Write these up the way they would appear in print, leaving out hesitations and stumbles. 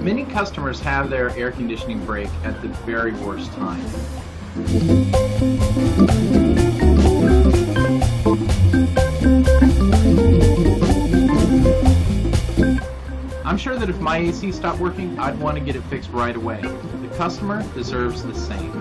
Many customers have their air conditioning break at the very worst time. I'm sure that if my AC stopped working, I'd want to get it fixed right away. The customer deserves the same.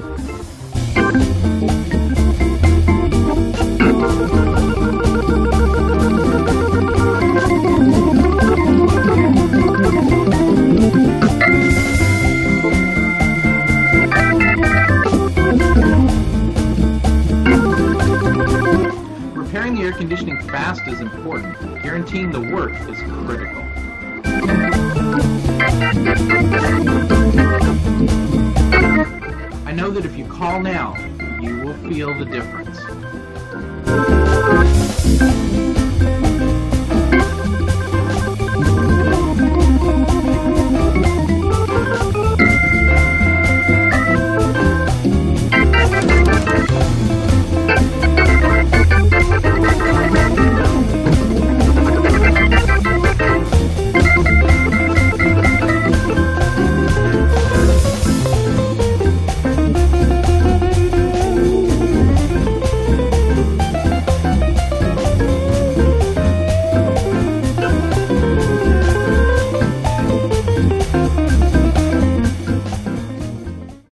Repairing the air conditioning fast is important. Guaranteeing the work is critical. I know that if you call now, you will feel the difference.